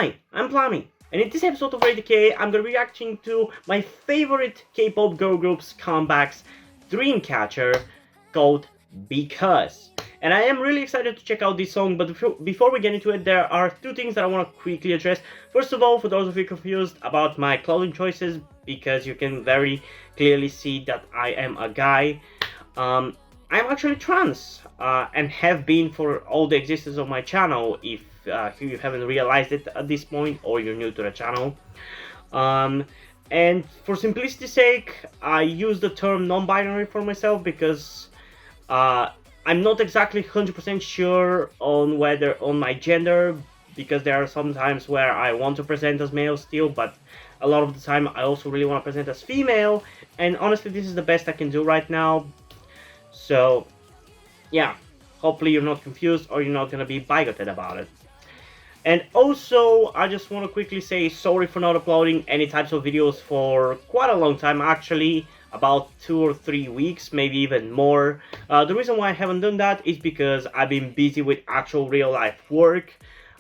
Hi, I'm Plami, and in this episode of RDK, I'm gonna be reacting to my favorite K-pop girl group's comebacks, Dreamcatcher, called Because. And I am really excited to check out this song, but before we get into it, there are two things that I want to quickly address. First of all, for those of you confused about my clothing choices, because you can very clearly see that I am a guy, I'm actually trans, and have been for all the existence of my channel, if you haven't realized it at this point, or you're new to the channel. And for simplicity's sake, I use the term non-binary for myself because I'm not exactly 100% sure on my gender, because there are some times where I want to present as male still, but a lot of the time I also really want to present as female, and honestly this is the best I can do right now. So yeah, hopefully you're not confused or you're not gonna be bigoted about it. And also, I just want to quickly say sorry for not uploading any types of videos for quite a long time, actually, about 2 or 3 weeks, maybe even more. The reason why I haven't done that is because I've been busy with actual real life work.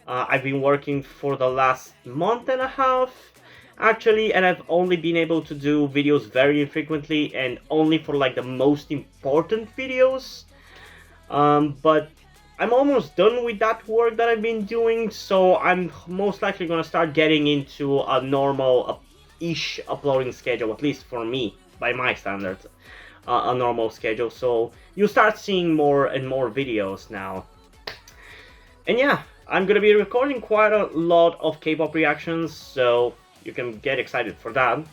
I've been working for the last month and a half, actually, and I've only been able to do videos very infrequently and only for like the most important videos. But I'm almost done with that work that I've been doing, so I'm most likely gonna start getting into a normal-ish uploading schedule, at least for me, by my standards, a normal schedule. So you'll start seeing more and more videos now. And yeah, I'm gonna be recording quite a lot of K-pop reactions, so you can get excited for that.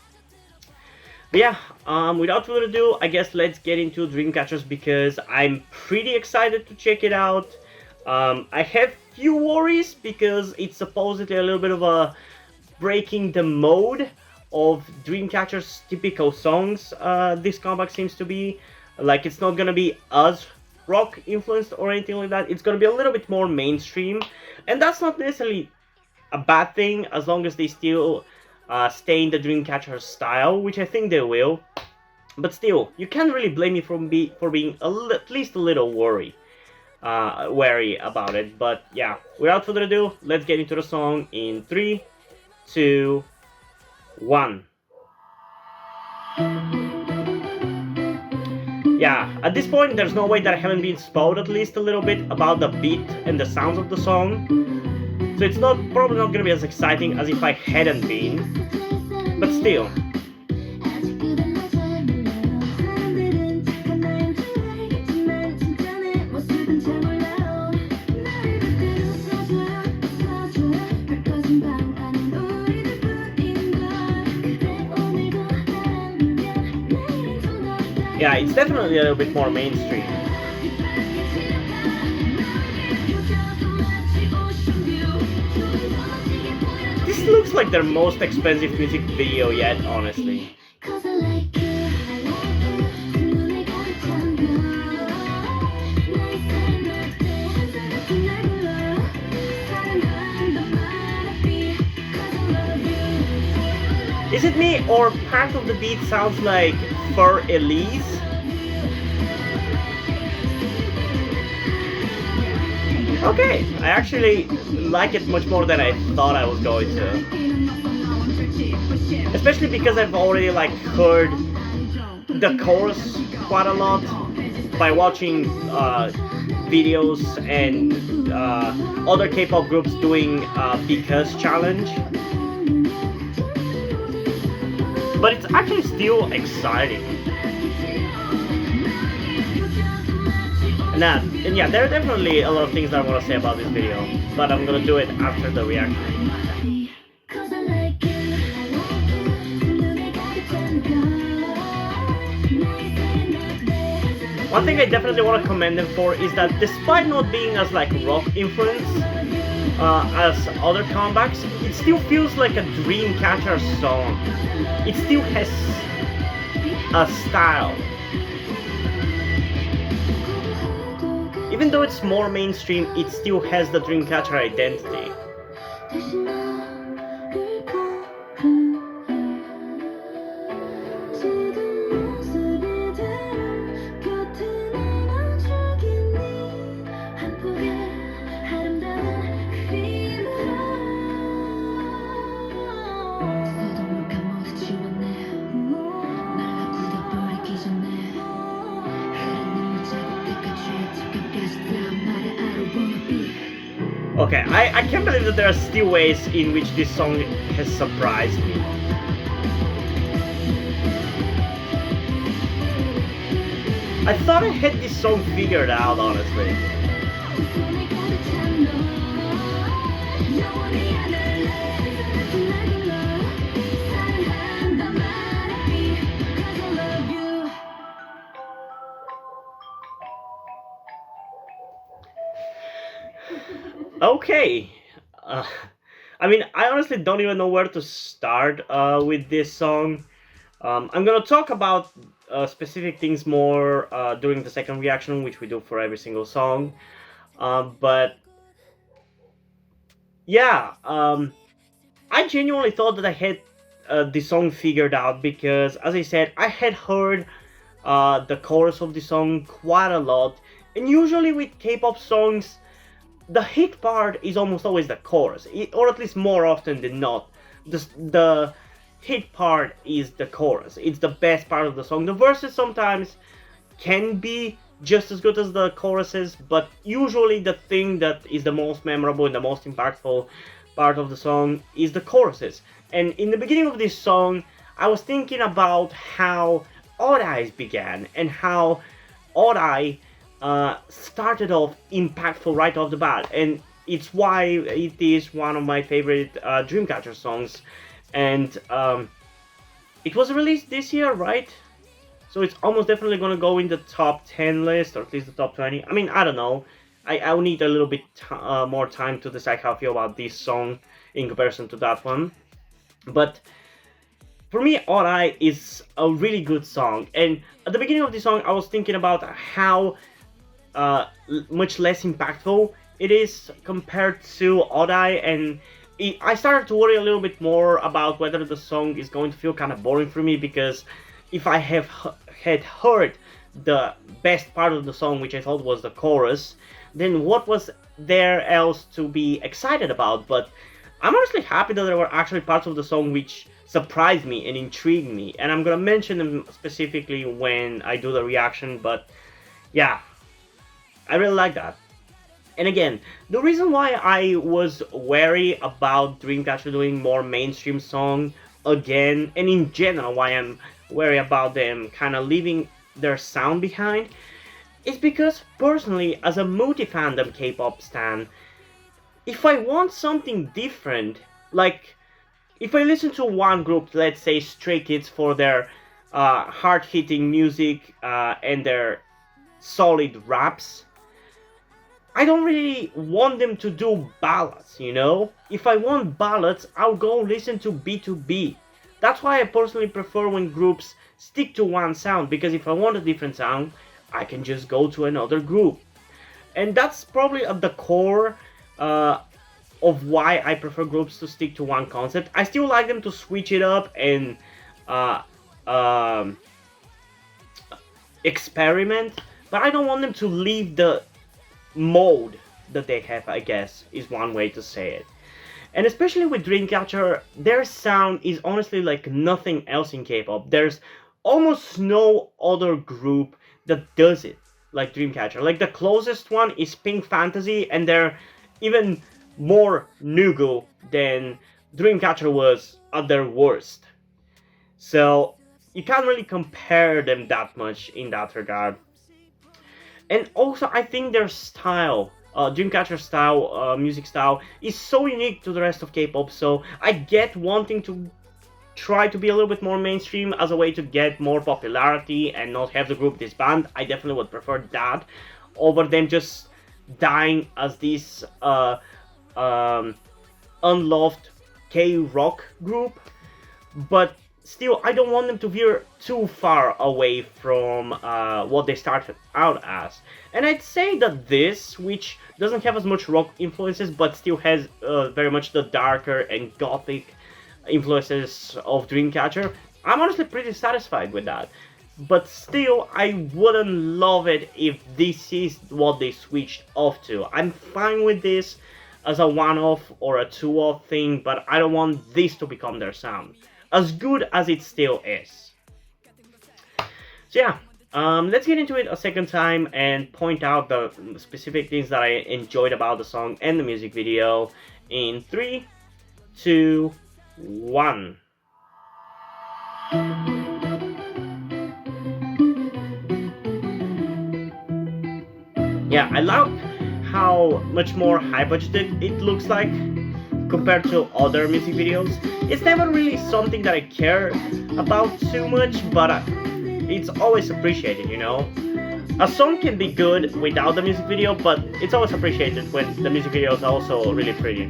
But yeah, without further ado, I guess let's get into Dreamcatchers because I'm pretty excited to check it out. I have few worries because it's supposedly a little bit of a breaking the mode of Dreamcatcher's typical songs. This comeback seems to be like it's not gonna be as rock influenced or anything like that. It's gonna be a little bit more mainstream, and that's not necessarily a bad thing as long as they still stay in the Dreamcatcher style, which I think they will. But still, you can't really blame me for being at least a little wary about it. But yeah, without further ado, let's get into the song in 3, 2, 1. Yeah, at this point, there's no way that I haven't been spoiled at least a little bit about the beat and the sounds of the song. So it's probably not gonna be as exciting as if I hadn't been, but still. Yeah, it's definitely a little bit more mainstream. This looks like their most expensive music video yet, honestly. Is it me, or part of the beat sounds like For Elise? Okay, I actually like it much more than I thought I was going to. Especially because I've already heard the chorus quite a lot by watching videos and other K-pop groups doing Because challenge. But it's actually still exciting. And yeah, there are definitely a lot of things that I want to say about this video, but I'm gonna do it after the reaction. One thing I definitely want to commend them for is that despite not being as rock influenced as other comebacks, it still feels like a Dreamcatcher song. It still has a style. Even though it's more mainstream, it still has the Dreamcatcher identity. Okay, I can't believe that there are still ways in which this song has surprised me. I thought I had this song figured out, honestly. Okay. Uh, I mean, I honestly don't even know where to start with this song. I'm gonna talk about specific things more during the second reaction, which we do for every single song. But yeah, I genuinely thought that I had the song figured out because, as I said, I had heard the chorus of the song quite a lot, and usually with K-pop songs, the hit part is almost always the chorus, or at least more often than not. The hit part is the chorus. It's the best part of the song. The verses sometimes can be just as good as the choruses, but usually the thing that is the most memorable and the most impactful part of the song is the choruses. And in the beginning of this song, I was thinking about how Odd Eyes began and how Odd Eye started off impactful right off the bat, and it's why it is one of my favorite Dreamcatcher songs. And it was released this year, right? So it's almost definitely gonna go in the top 10 list, or at least the top 20. I mean, I don't know. I'll need a little bit more time to decide how I feel about this song in comparison to that one. But for me, Odd Eye is a really good song. And at the beginning of the song, I was thinking about how much less impactful it is compared to Odd Eye, and I started to worry a little bit more about whether the song is going to feel kind of boring for me, because if I had heard the best part of the song, which I thought was the chorus, then what was there else to be excited about? But I'm honestly happy that there were actually parts of the song which surprised me and intrigued me, and I'm gonna mention them specifically when I do the reaction. But yeah, I really like that. And again, the reason why I was wary about Dreamcatcher doing more mainstream song again, and in general why I'm wary about them kind of leaving their sound behind, is because personally, as a multi-fandom K-pop stan, if I want something different, like if I listen to one group, let's say Stray Kids, for their hard-hitting music and their solid raps, I don't really want them to do ballads, you know? If I want ballads, I'll go listen to B2B. That's why I personally prefer when groups stick to one sound, because if I want a different sound, I can just go to another group. And that's probably at the core of why I prefer groups to stick to one concept. I still like them to switch it up and experiment, but I don't want them to leave the mode that they have, I guess, is one way to say it. And especially with Dreamcatcher, their sound is honestly like nothing else in K-pop. There's almost no other group that does it like Dreamcatcher. Like the closest one is Pink Fantasy, and they're even more nugu than Dreamcatcher was at their worst. So you can't really compare them that much in that regard. And also, I think their style, Dreamcatcher style, music style, is so unique to the rest of K-pop. So I get wanting to try to be a little bit more mainstream as a way to get more popularity and not have the group disband. I definitely would prefer that over them just dying as this unloved K-rock group. But still, I don't want them to veer too far away from what they started out as. And I'd say that this, which doesn't have as much rock influences, but still has very much the darker and gothic influences of Dreamcatcher, I'm honestly pretty satisfied with that. But still, I wouldn't love it if this is what they switched off to. I'm fine with this as a one-off or a two-off thing, but I don't want this to become their sound, as good as it still is. So yeah, Let's get into it a second time and point out the specific things that I enjoyed about the song and the music video in 3, 2, 1. Yeah, I like how much more high budgeted it looks like compared to other music videos. It's never really something that I care about too much, but it's always appreciated, you know? A song can be good without the music video, but it's always appreciated when the music video is also really pretty.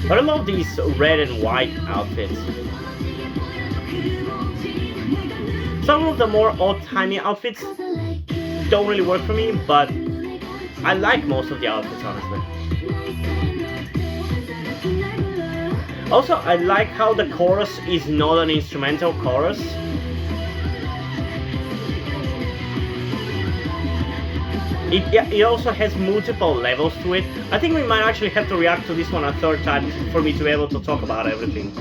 But I love these red and white outfits. Some of the more old-timey outfits don't really work for me, but I like most of the outfits, honestly. Also, I like how the chorus is not an instrumental chorus. It also has multiple levels to it. I think we might actually have to react to this one a third time for me to be able to talk about everything.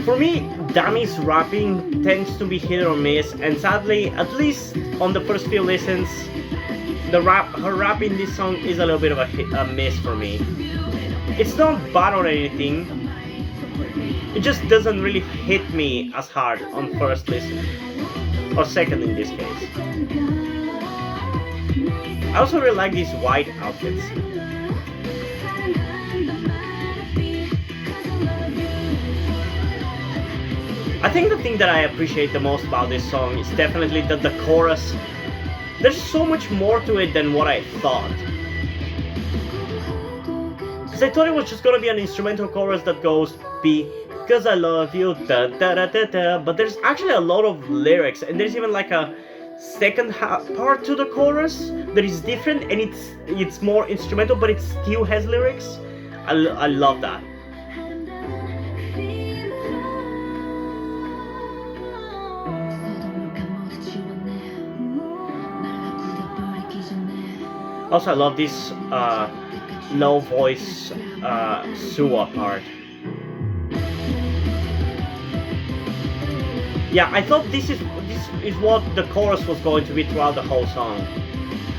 For me, Dami's rapping tends to be hit or miss, and sadly, at least on the first few listens, her rap in this song is a little bit of a miss for me. It's not bad or anything, it just doesn't really hit me as hard on first listen, or second in this case. I also really like these white outfits. I think the thing that I appreciate the most about this song is definitely that the chorus, there's so much more to it than what I thought. Because I thought it was just gonna be an instrumental chorus that goes, because I love you, da da da da da, but there's actually a lot of lyrics, and there's even like a second part to the chorus that is different, and it's more instrumental, but it still has lyrics. I love that. Also, I love this low voice Suwa part. Yeah, I thought this is what the chorus was going to be throughout the whole song.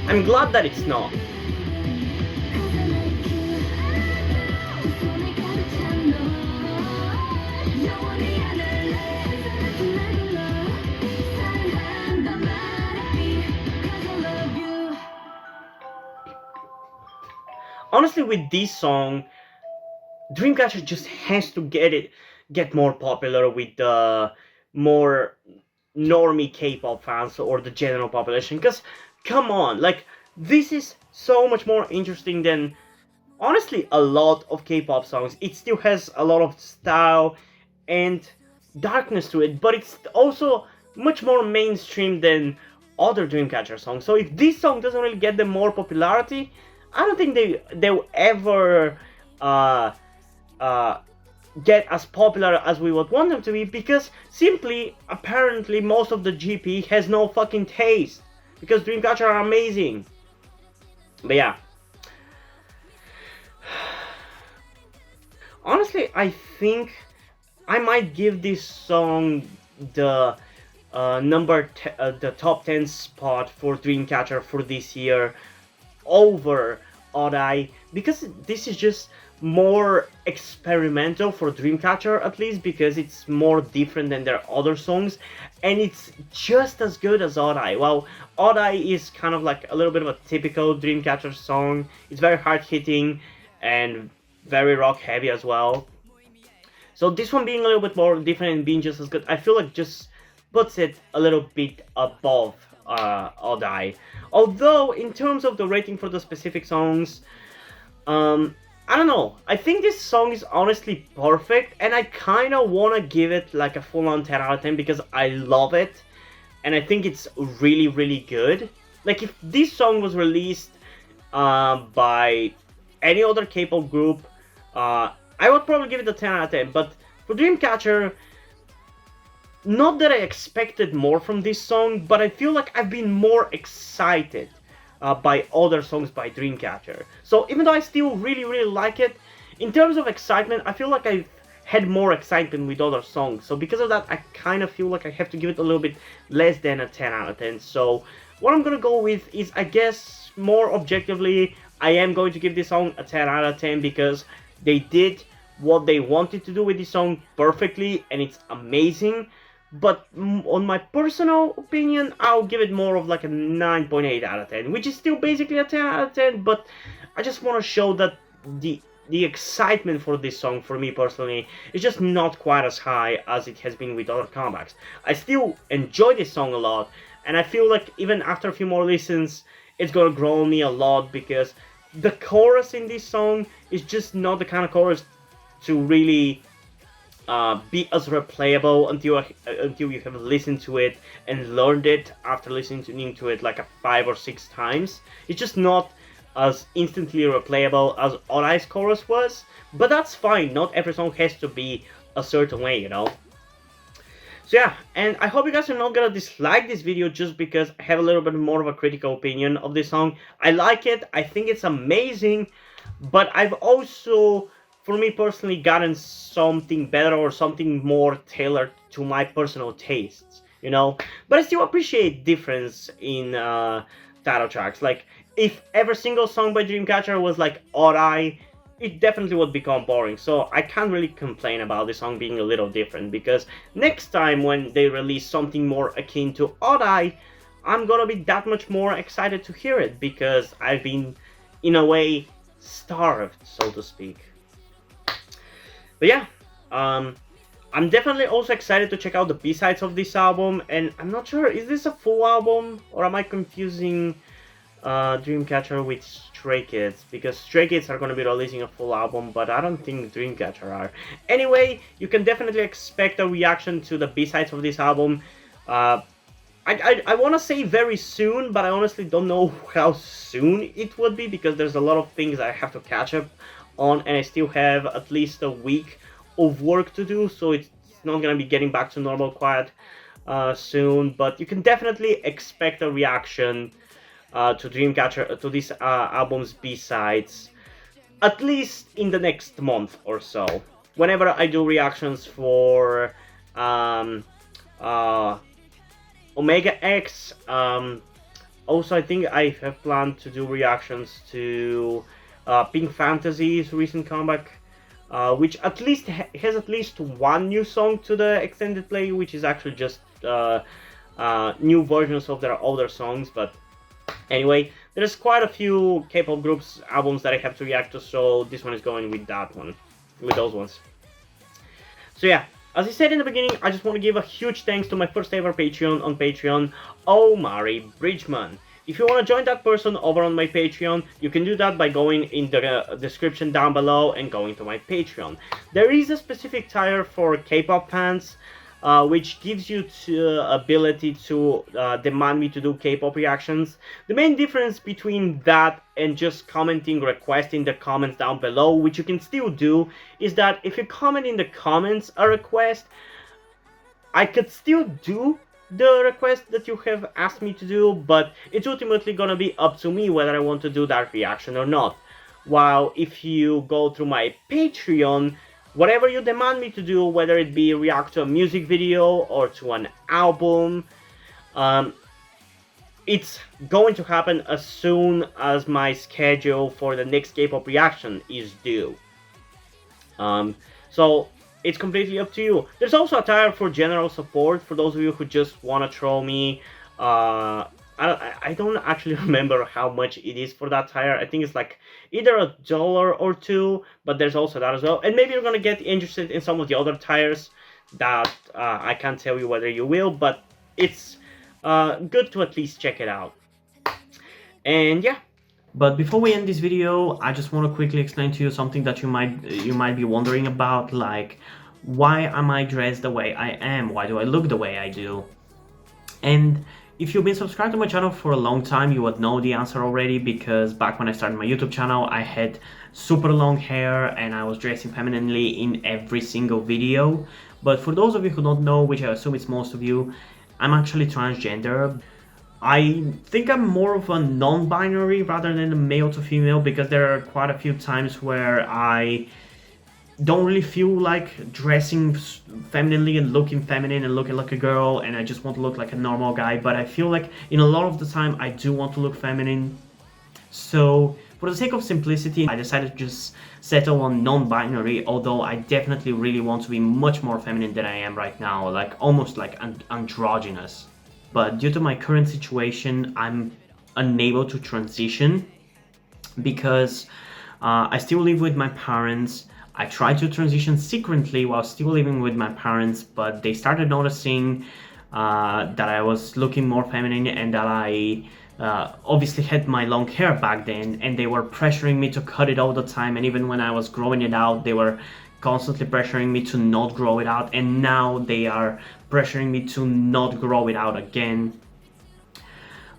I'm glad that it's not. Honestly, with this song, Dreamcatcher just has to get more popular with the more normie K-pop fans or the general population. Because, come on, like, this is so much more interesting than, honestly, a lot of K-pop songs. It still has a lot of style and darkness to it, but it's also much more mainstream than other Dreamcatcher songs. So if this song doesn't really get them more popularity, I don't think they'll ever get as popular as we would want them to be, because simply, apparently, most of the GP has no fucking taste, because Dreamcatcher are amazing. But yeah. Honestly, I think I might give this song the the top 10 spot for Dreamcatcher for this year over Odd Eye, because this is just more experimental for Dreamcatcher, at least because it's more different than their other songs, and it's just as good as Odd Eye. Well, Odd Eye is kind of like a little bit of a typical Dreamcatcher song. It's very hard hitting and very rock heavy as well. So this one being a little bit more different and being just as good, I feel like just puts it a little bit above Odd Eye. Although, in terms of the rating for the specific songs, I don't know. I think this song is honestly perfect, and I kind of want to give it like a full-on 10 out of 10 because I love it, and I think it's really, really good. Like, if this song was released by any other K-pop group, I would probably give it a 10 out of 10. But for Dreamcatcher, not that I expected more from this song, but I feel like I've been more excited by other songs by Dreamcatcher. So even though I still really like it, in terms of excitement, I feel like I've had more excitement with other songs. So because of that, I kind of feel like I have to give it a little bit less than a 10 out of 10. So what I'm gonna go with is, I guess, more objectively, I am going to give this song a 10 out of 10 because they did what they wanted to do with this song perfectly, and it's amazing. But on my personal opinion, I'll give it more of like a 9.8 out of 10, which is still basically a 10 out of 10, but I just want to show that the excitement for this song, for me personally, is just not quite as high as it has been with other comebacks. I still enjoy this song a lot, and I feel like even after a few more listens, it's gonna grow on me a lot, because the chorus in this song is just not the kind of chorus to really be as replayable until you have listened to it and learned it after listening to it like 5 or 6 times. It's just not as instantly replayable as Odd Eyes chorus was, but that's fine. Not every song has to be a certain way, you know. So yeah, and I hope you guys are not gonna dislike this video just because I have a little bit more of a critical opinion of this song. I like it, I think it's amazing, but I've also, for me personally, gotten something better or something more tailored to my personal tastes, you know. But I still appreciate difference in title tracks. Like, if every single song by Dreamcatcher was like Odd Eye, it definitely would become boring. So I can't really complain about this song being a little different, because next time when they release something more akin to Odd Eye, I'm gonna be that much more excited to hear it, because I've been, in a way, starved, so to speak. But yeah, I'm definitely also excited to check out the B-sides of this album, and I'm not sure, is this a full album, or am I confusing Dreamcatcher with Stray Kids? Because Stray Kids are going to be releasing a full album, but I don't think Dreamcatcher are. Anyway, you can definitely expect a reaction to the B-sides of this album. I want to say very soon, but I honestly don't know how soon it would be, because there's a lot of things I have to catch up on, and I still have at least a week of work to do, so it's not gonna be getting back to normal quite soon. But you can definitely expect a reaction to Dreamcatcher, to this album's B-sides, at least in the next month or so, whenever I do reactions for Omega X. Also, I think I have planned to do reactions to Pink Fantasy's recent comeback, which at least has at least one new song to the extended play, which is actually just new versions of their older songs. But anyway, there's quite a few K-pop groups albums that I have to react to, so this one is going with that one, with those ones. So yeah, as I said in the beginning, I just want to give a huge thanks to my first ever Patreon on Patreon, Omari Bridgman. If you want to join that person over on my Patreon, you can do that by going in the description down below and going to my Patreon. There is a specific tier for K-pop fans, which gives you the ability to demand me to do K-pop reactions. The main difference between that and just commenting requests in the comments down below, which you can still do, is that if you comment in the comments a request, I could still do the request that you have asked me to do, but it's ultimately gonna be up to me whether I want to do that reaction or not. While if you go through my Patreon, whatever you demand me to do, whether it be react to a music video or to an album, it's going to happen as soon as my schedule for the next K-pop reaction is due. So it's completely up to you. There's also a tier for general support for those of you who just want to throw me. I don't actually remember how much it is for that tier. I think it's like either $1 or $2, but there's also that as well. And maybe you're gonna get interested in some of the other tiers that I can't tell you whether you will, but it's good to at least check it out. And yeah. But before we end this video, I just want to quickly explain to you something that you might be wondering about, like, why am I dressed the way I am? Why do I look the way I do? And If you've been subscribed to my channel for a long time, you would know the answer already, because back when I started my YouTube channel, I had super long hair and I was dressing femininely in every single video. But for those of you who don't know, which I assume it's most of you, I'm actually transgender. I think I'm more of a non-binary rather than a male to female, because there are quite a few times where I don't really feel like dressing femininely and looking feminine and looking like a girl, and I just want to look like a normal guy. But I feel like in a lot of the time I do want to look feminine. So for the sake of simplicity, I decided to just settle on non-binary, although I definitely really want to be much more feminine than I am right now, like almost like androgynous. But due to my current situation, I'm unable to transition because I still live with my parents. I tried to transition secretly while still living with my parents, but they started noticing that I was looking more feminine and that I obviously had my long hair back then, and they were pressuring me to cut it all the time. And even when I was growing it out, they were constantly pressuring me to not grow it out, and now they are pressuring me to not grow it out again.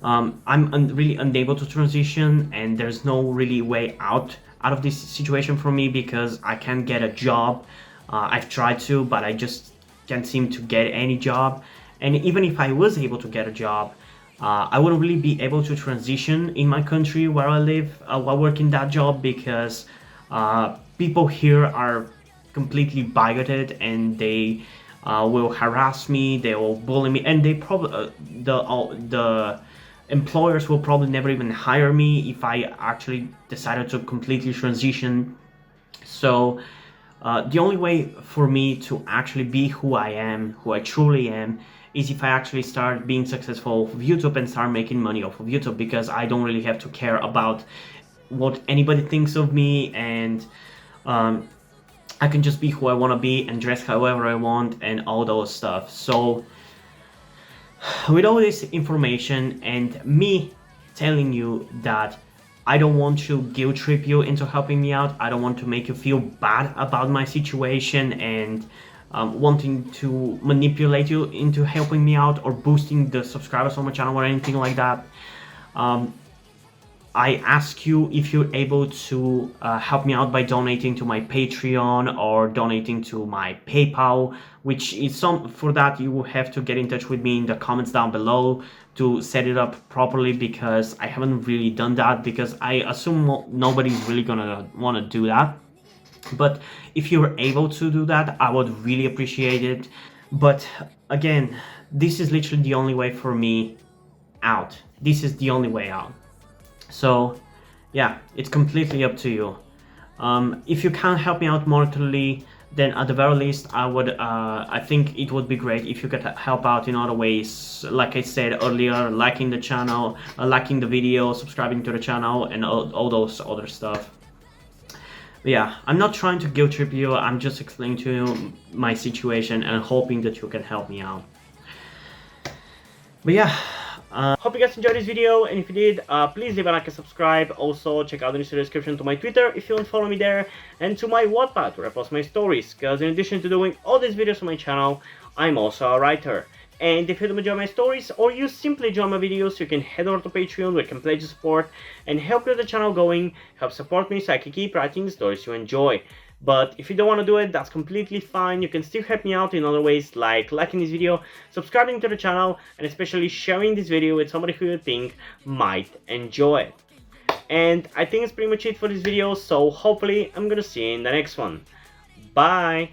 I'm really unable to transition, and there's no really way out of this situation for me because I can't get a job. I've tried to, but I just can't seem to get any job. And even if I was able to get a job, I wouldn't really be able to transition in my country where I live while working that job, because people here are completely bigoted, and they will harass me, they will bully me, and they probably the employers will probably never even hire me if I actually decided to completely transition. So the only way for me to actually be who I am, who I truly am, is if I actually start being successful with YouTube and start making money off of YouTube, because I don't really have to care about what anybody thinks of me, and I can just be who I want to be and dress however I want and all those stuff. So with all this information and me telling you that I don't want to guilt trip you into helping me out, I don't want to make you feel bad about my situation and wanting to manipulate you into helping me out or boosting the subscribers on my channel or anything like that, I ask you if you're able to help me out by donating to my Patreon or donating to my PayPal, which is for that you will have to get in touch with me in the comments down below to set it up properly, because I haven't really done that, because I assume nobody's really gonna want to do that. But if you're able to do that, I would really appreciate it. But again, this is literally the only way for me out. This is the only way out. So yeah, it's completely up to you. If you can't help me out monetarily, then at the very least I think it would be great if you could help out in other ways, like I said earlier, liking the channel, liking the video, subscribing to the channel, and all those other stuff. But yeah, I'm not trying to guilt trip you, I'm just explaining to you my situation and hoping that you can help me out. But yeah, hope you guys enjoyed this video, and if you did, please leave a like and subscribe. Also, check out the description to my Twitter if you want to follow me there, and to my Wattpad where I post my stories, because in addition to doing all these videos on my channel, I'm also a writer. And if you don't enjoy my stories, or you simply enjoy my videos, you can head over to Patreon where you can pledge your support and help get the channel going, help support me so I can keep writing the stories you enjoy. But if you don't want to do it, that's completely fine. You can still help me out in other ways, like liking this video, subscribing to the channel, and especially sharing this video with somebody who you think might enjoy it. And I think it's pretty much it for this video, so hopefully I'm gonna see you in the next one. Bye!